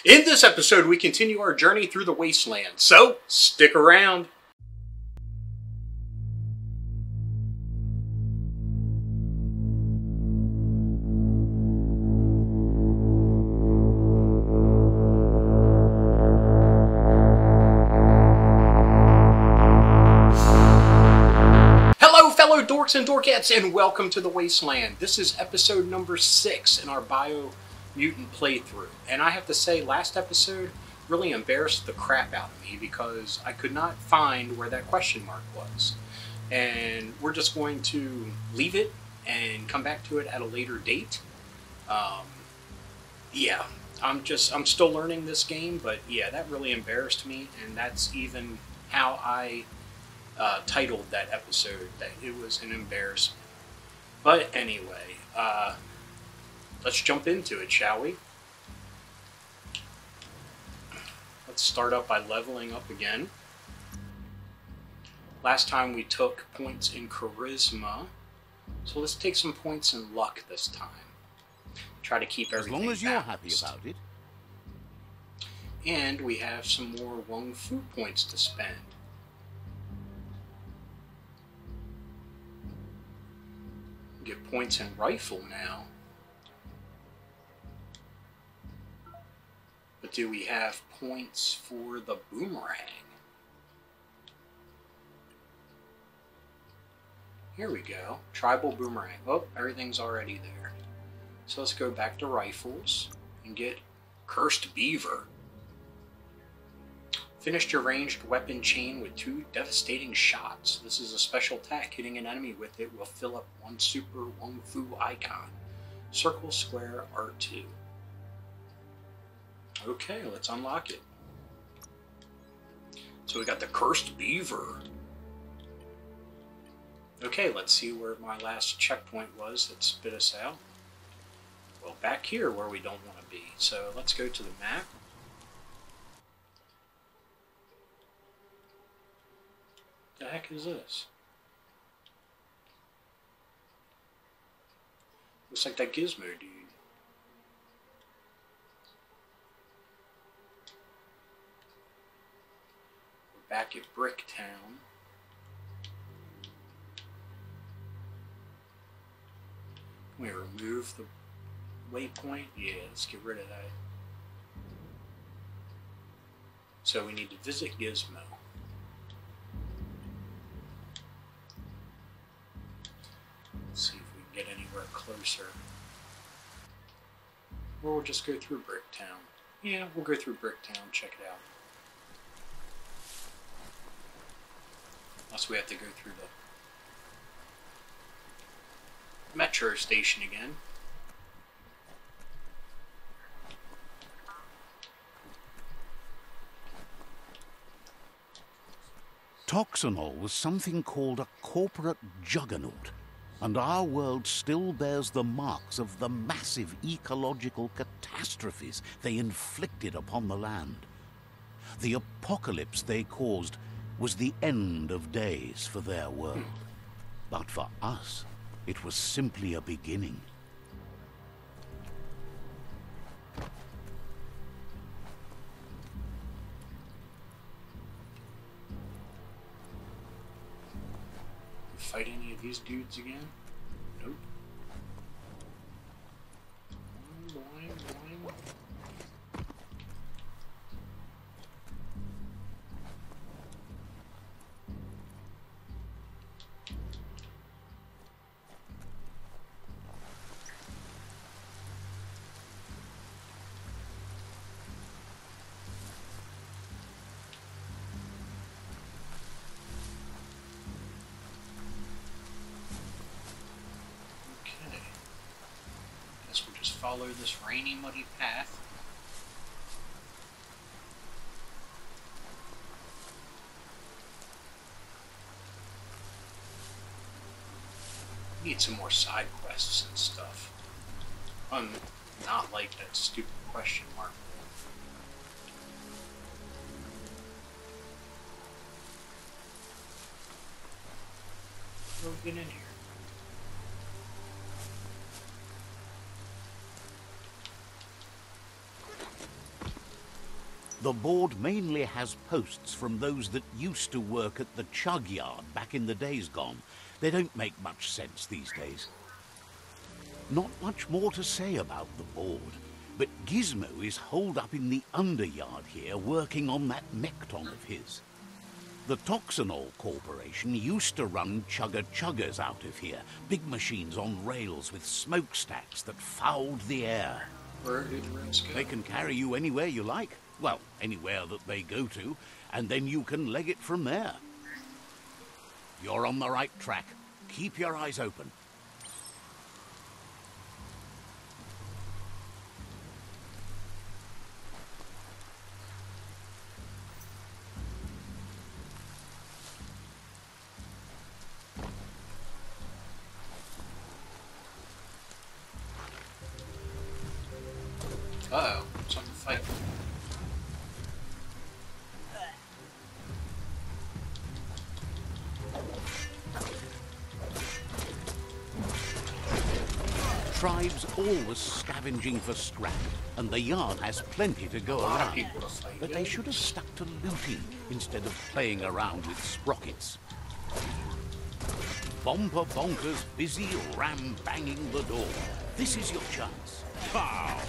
In this episode, we continue our journey through the wasteland, so stick around. Hello, fellow dorks and dorkettes, and welcome to the wasteland. This is episode number 6 in our BioMutant playthrough. And I have to say, last episode really embarrassed the crap out of me because I could not find where that question mark was. And we're just going to leave it and come back to it at a later date. Yeah, I'm still learning this game, but yeah, that really embarrassed me, and that's even how I titled that episode, that it was an embarrassment. But anyway, let's jump into it, shall we? Let's start up by leveling up again. Last time we took points in charisma, so let's take some points in luck this time. Try to keep everything as long as you're balanced. happy about it. And we have some more Wung Fu points to spend. Get points in rifle now. But do we have points for the boomerang? Here we go. Tribal boomerang. Oh, everything's already there. So let's go back to rifles and get Cursed Beaver. Finished your ranged weapon chain with 2 devastating shots. This is a special attack. Hitting an enemy with it will fill up 1 super Wung Fu icon. Circle, square, R2. Okay, let's unlock it. So we got the Cursed Beaver. Okay, let's see where my last checkpoint was that spit us out. Well, back here where we don't want to be. So let's go to the map. The heck is this? Looks like that Gizmo dude. We're back at Bricktown. Can we remove the waypoint? Yeah, let's get rid of that. So we need to visit Gizmo. Let's see if we can get anywhere closer. Or we'll just go through Bricktown. Yeah, we'll go through Bricktown, check it out. Unless we have to go through the metro station again. Toxanol was something called a corporate juggernaut, and our world still bears the marks of the massive ecological catastrophes they inflicted upon the land. The apocalypse they caused was the end of days for their world. But for us, it was simply a beginning. Fight any of these dudes again? Nope. Boing, boing, boing. Follow this rainy, muddy path. Need some more side quests and stuff. Not like that stupid question mark. Go get in here. The board mainly has posts from those that used to work at the CHUGYARD back in the days gone. They don't make much sense these days. Not much more to say about the board, but Gizmo is holed up in the underyard here working on that Mechton of his. The Toxinol Corporation used to run chuggers out of here, big machines on rails with smokestacks that fouled the air. Where did the rails go? They can carry you anywhere you like. Well, anywhere that they go to, and then you can leg it from there. You're on the right track. Keep your eyes open. Uh-oh, something to fight. Tribes always scavenging for scrap, and the yard has plenty to go around. People to fight. But they should have stuck to looting instead of playing around with sprockets. Bomber bonkers busy ram-banging the door. This is your chance. Pow!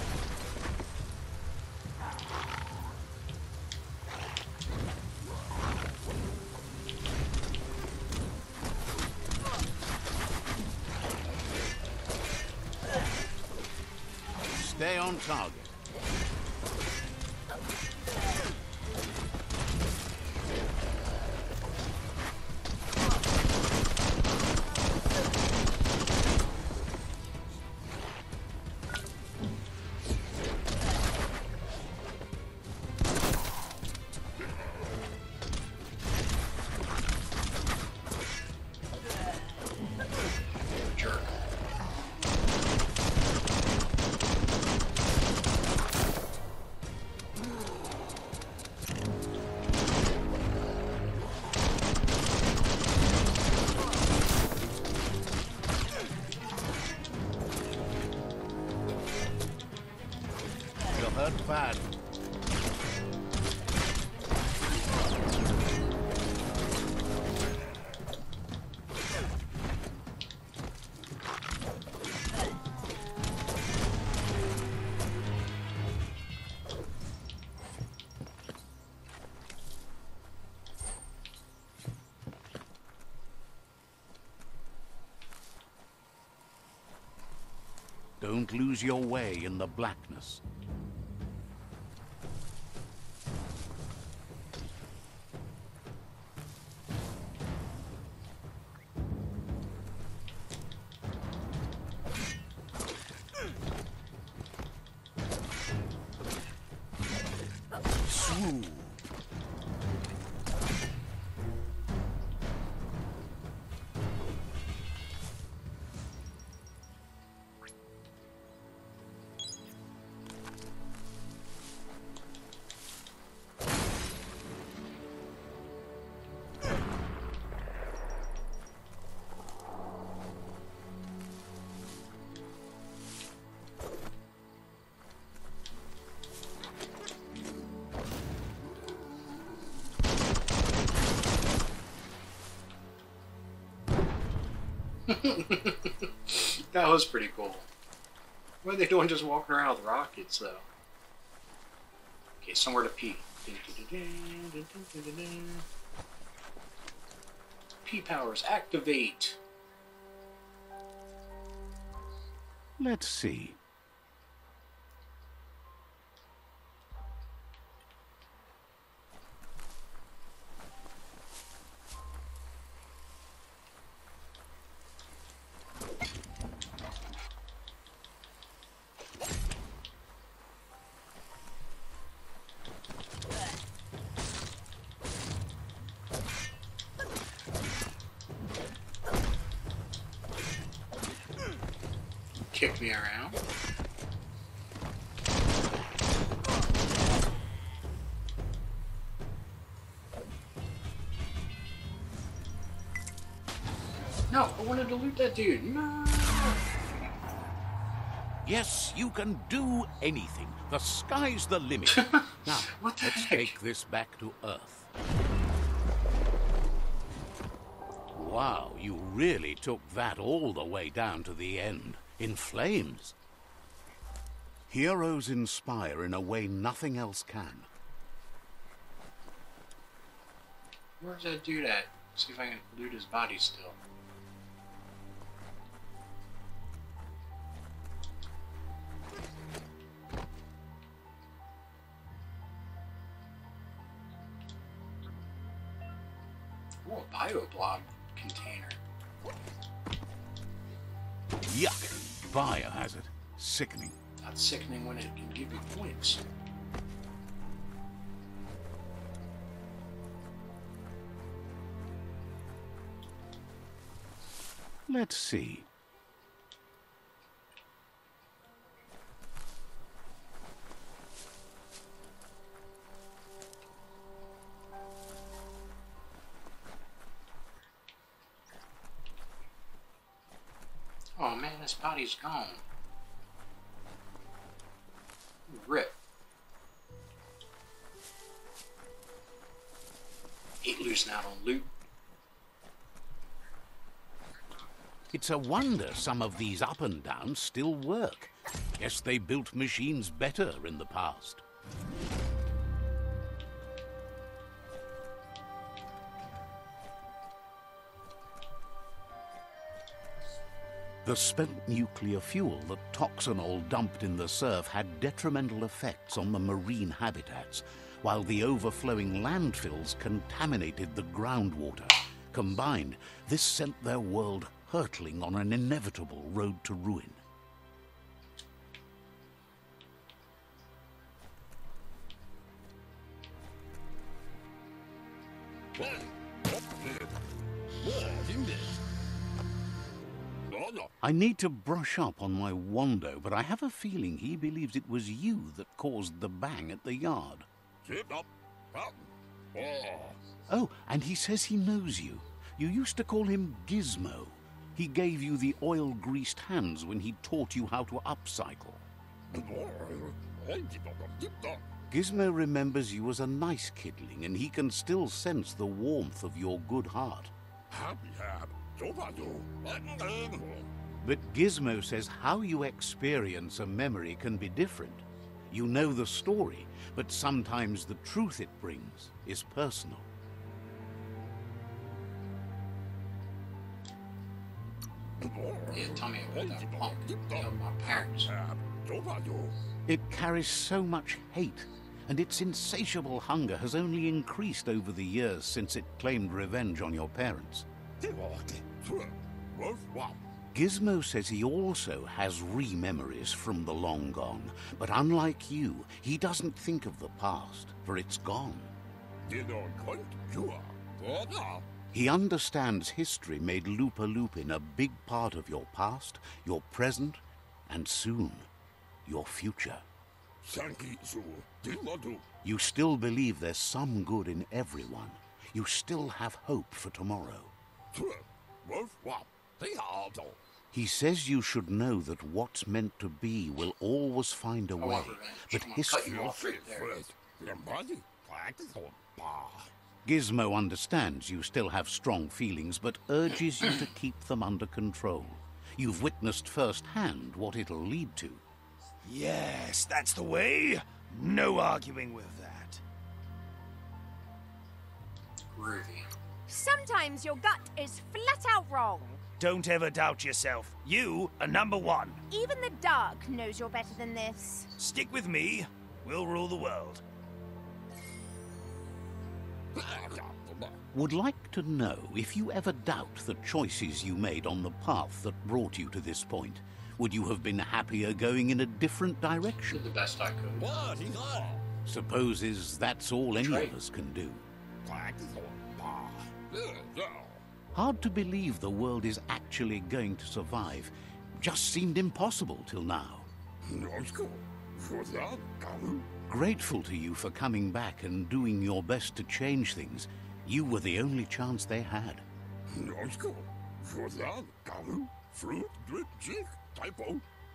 Stay on target. Jerk. You're hurt bad. Don't lose your way in the blackness. Swoop. That was pretty cool. What are they doing just walking around with rockets, though? Okay, somewhere to pee. P-powers, activate! Let's see. Kick me around. No, I wanted to loot that dude. No. Yes, you can do anything. The sky's the limit. Now, What the let's heck? take this back to Earth. Wow, you really took that all the way down to the end, in flames. Heroes inspire in a way nothing else can. Where's that dude at? See if I can loot his body still. Oh, a bioblob container. Yuck! Biohazard. Sickening. Not sickening when it can give you points. Let's see. Oh man, this body's gone. Rip. Hate losing out on loot. It's a wonder some of these up and downs still work. Guess they built machines better in the past. The spent nuclear fuel that Toxanol dumped in the surf had detrimental effects on the marine habitats, while the overflowing landfills contaminated the groundwater. Combined, this sent their world hurtling on an inevitable road to ruin. I need to brush up on my Wando, but I have a feeling he believes it was you that caused the bang at the yard. Oh, and he says he knows you. You used to call him Gizmo. He gave you the oil-greased hands when he taught you how to upcycle. Gizmo remembers you as a nice kidling, and he can still sense the warmth of your good heart. But Gizmo says how you experience a memory can be different. You know the story, but sometimes the truth it brings is personal. Yeah, tell me about that punk. Tell my parents. It carries so much hate, and its insatiable hunger has only increased over the years since it claimed revenge on your parents. Gizmo says he also has re-memories from the long gone, but unlike you, he doesn't think of the past, for it's gone. He understands history made Lupa Lupin a big part of your past, your present, and soon, your future. You still believe there's some good in everyone. You still have hope for tomorrow. He says you should know that what's meant to be will always find a way, but history... Gizmo understands you still have strong feelings, but urges you to keep them under control. You've witnessed firsthand what it'll lead to. Yes, that's the way. No arguing with that. Groovy. Sometimes your gut is flat out wrong. Don't ever doubt yourself. You are number one. Even the dark knows you're better than this. Stick with me. We'll rule the world. Would like to know if you ever doubt the choices you made on the path that brought you to this point. Would you have been happier going in a different direction? Did the best I could. Supposes that's all any of us can do. Hard to believe the world is actually going to survive. Just seemed impossible till now. Grateful to you for coming back and doing your best to change things. You were the only chance they had.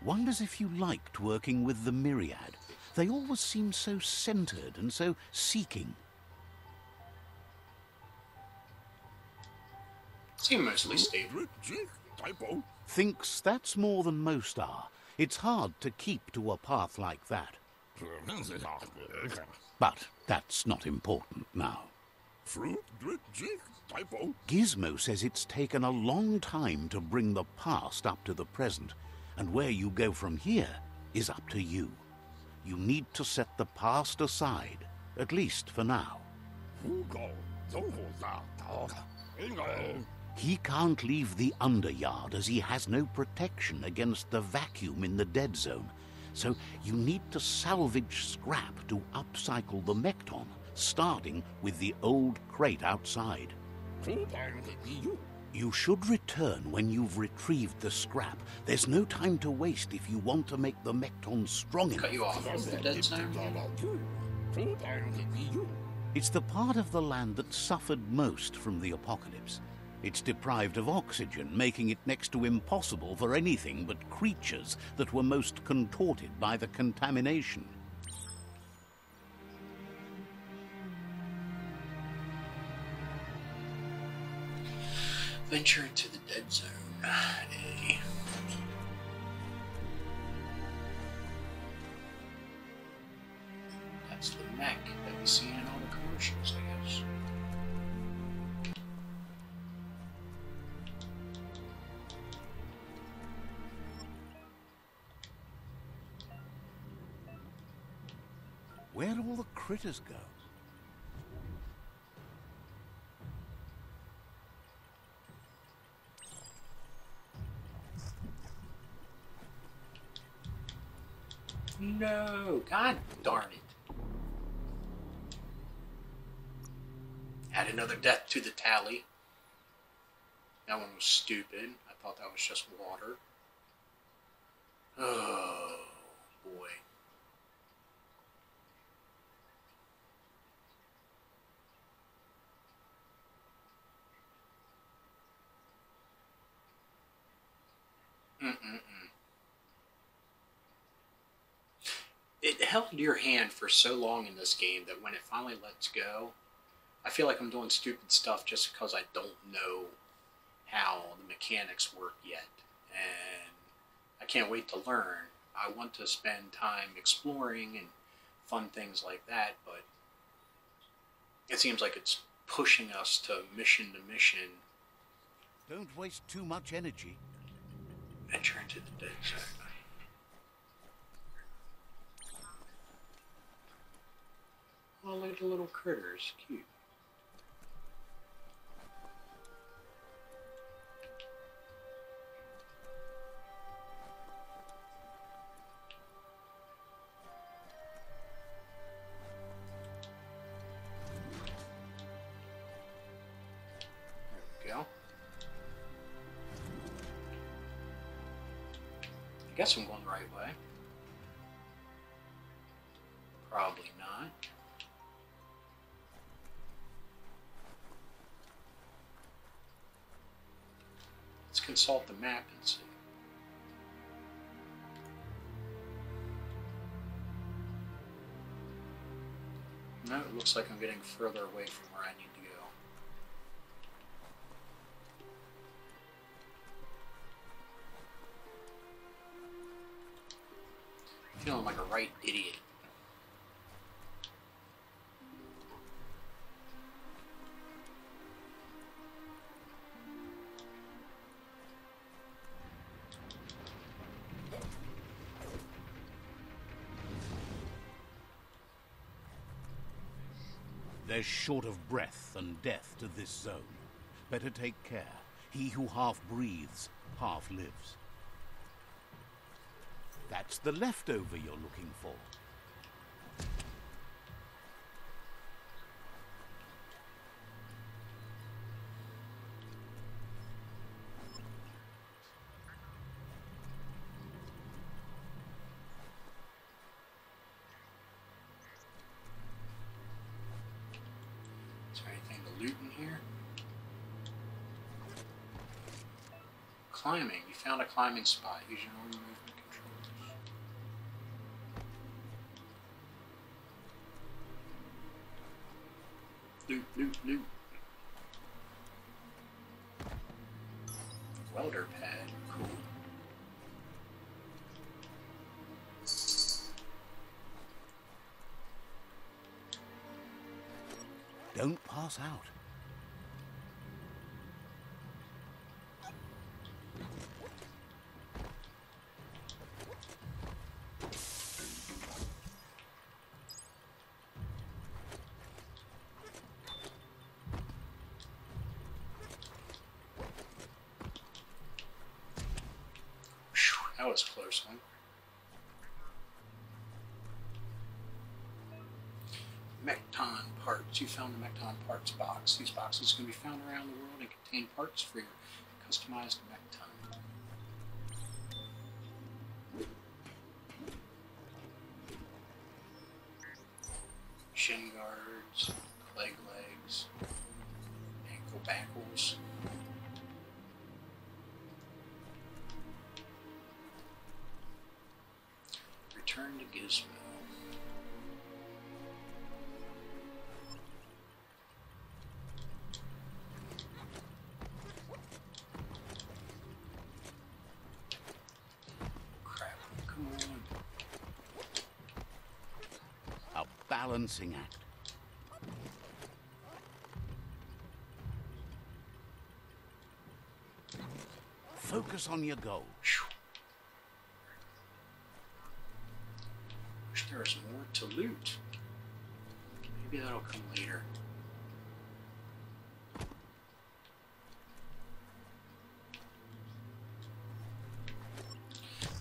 Wonders if you liked working with the Myriad. They always seem so centered and so seeking. Seem mostly stable. Thinks that's more than most are. It's hard to keep to a path like that. But that's not important now. Gizmo says it's taken a long time to bring the past up to the present, and where you go from here is up to you. You need to set the past aside, at least for now. He can't leave the Underyard as he has no protection against the vacuum in the dead zone, so you need to salvage scrap to upcycle the Mechton, starting with the old crate outside. You should return when you've retrieved the scrap. There's no time to waste if you want to make the Mechton strong enough. Cut you off from the dead zone. It's the part of the land that suffered most from the apocalypse. It's deprived of oxygen, making it next to impossible for anything but creatures that were most contorted by the contamination. Venture into the dead zone. That's the Mech that we see in all the commercials, I guess. Where'd all the critters go? No, God darn it. Add another death to the tally. That one was stupid. I thought that was just water. Oh, boy. It held your hand for so long in this game that when it finally lets go, I feel like I'm doing stupid stuff just because I don't know how the mechanics work yet. And I can't wait to learn. I want to spend time exploring and fun things like that, but it seems like it's pushing us to mission. Don't waste too much energy. Venture into the dead zone. Oh, look at the little critters. Cute. There we go. I guess I'm going the right way. Probably not. Let's consult the map and see. No, it looks like I'm getting further away from where I need to go. Feeling like a right idiot. There's short of breath and death to this zone. Better take care. He who half breathes, half lives. That's the leftover you're looking for. Is there anything to loot in here? Climbing. You found a climbing spot. Use your normal movement controls. Loot, loot, loot. Welder pad, cool. Don't pass out. That was a close one. Mechton parts. You found the Mechton parts box. These boxes can be found around the world and contain parts for your customized Mechton. Shin guards, leg legs, ankle backles. Return to Gizmo. Crap, come on. A balancing act. Focus on your goal. Wish there was more to loot. Maybe that'll come later.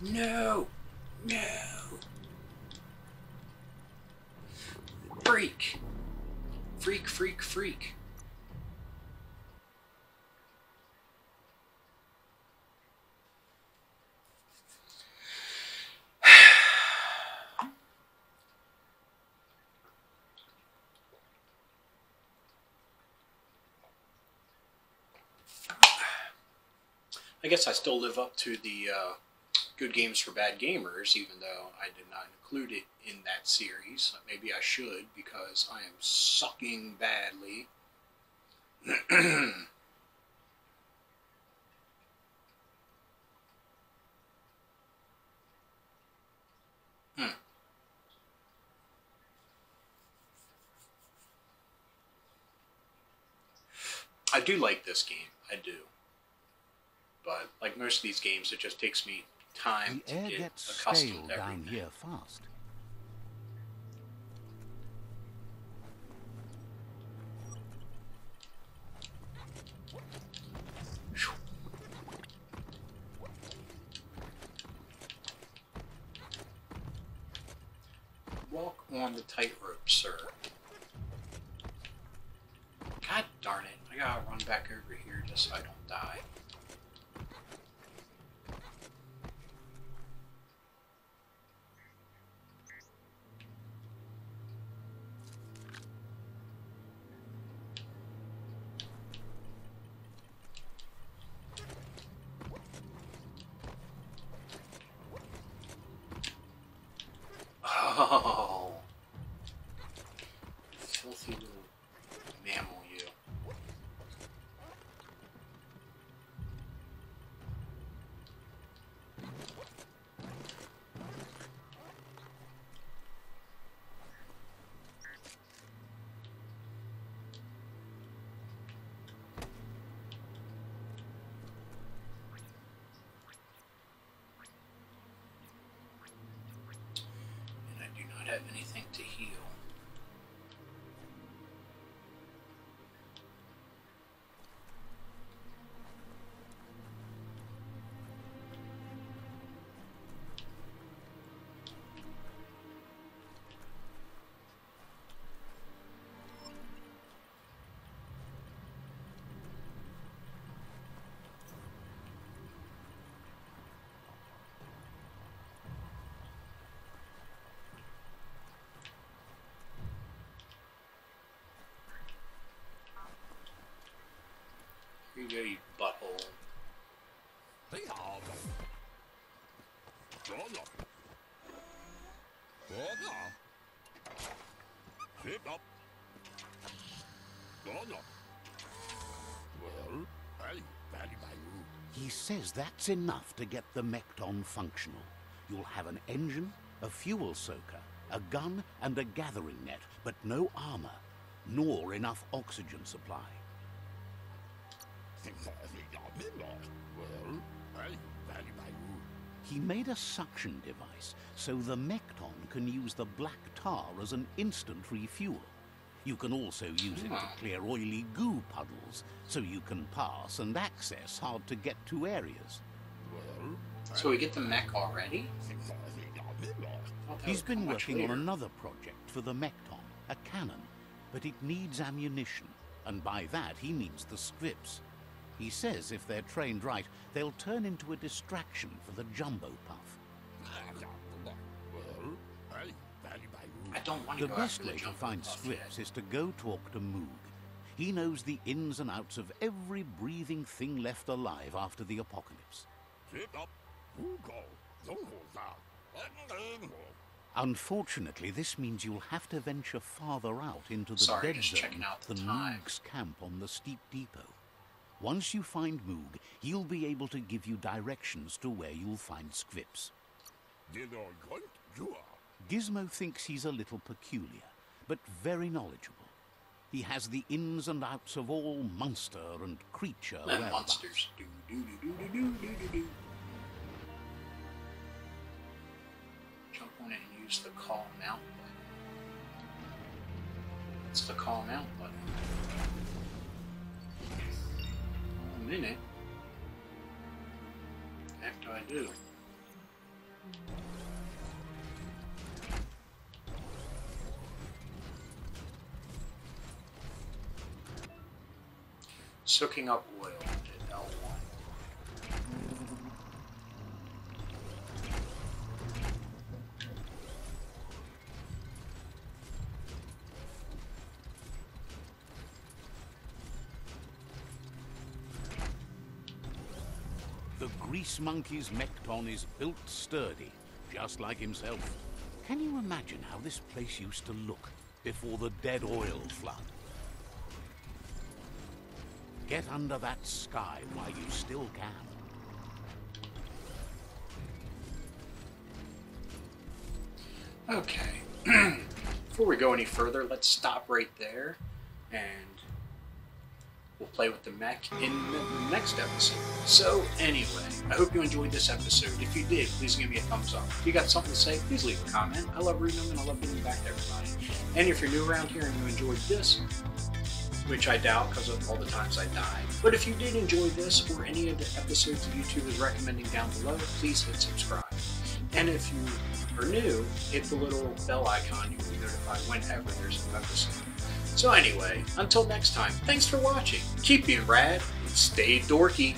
No! No! Freak! Freak, freak, freak. I guess I still live up to the Good Games for Bad Gamers, even though I did not include it in that series. Maybe I should, because I am sucking badly. I do like this game. I do. But like most of these games, it just takes me time The to air get gets accustomed stale to down everything. here fast. Walk on the tightrope, sir. God darn it. I gotta run back over here just so I don't die. Oh, filthy little mammal, you. And I do not have anything to heal. Here you go, you butthole. He says that's enough to get the Mechton functional. You'll have an engine, a fuel soaker, a gun, and a gathering net, but no armor, nor enough oxygen supply. He made a suction device so the Mechton can use the black tar as an instant refuel. You can also use it to clear oily goo puddles, so you can pass and access hard-to-get-to areas. So we get the mech already? He's been working on another project for the Mechton, a cannon, but it needs ammunition, and by that he means the scripts. He says if they're trained right, they'll turn into a distraction for the Jumbo Puff. I don't want to The go best after the way to Jumbo find Puff scripts yet. is to go talk to Moog. He knows the ins and outs of every breathing thing left alive after the apocalypse. Unfortunately, this means you'll have to venture farther out into the dead just zone checking out the than time. Moog's camp on the steep depot. Once you find Moog, he'll be able to give you directions to where you'll find scripts. Gizmo thinks he's a little peculiar, but very knowledgeable. He has the ins and outs of all monster and creature whereabouts. Monsters. Do, do, do, do, do, do, do, do. Jump on it and use the call mount button. It's the call mount button. A minute. What the heck do I do? Soaking up oil at L1. The grease monkey's Mechton is built sturdy, just like himself. Can you imagine how this place used to look before the dead oil flood? Get under that sky while you still can. Okay. Before we go any further, let's stop right there and we'll play with the mech in the next episode. So anyway, I hope you enjoyed this episode. If you did, please give me a thumbs up. If you got something to say, please leave a comment. I love reading them and I love getting back to everybody. And if you're new around here and you enjoyed this, which I doubt because of all the times I died, but if you did enjoy this or any of the episodes that YouTube is recommending down below, please hit subscribe. And if you are new, hit the little bell icon. You'll be notified whenever there's a new episode. So anyway, until next time, thanks for watching. Keep being rad and stay dorky.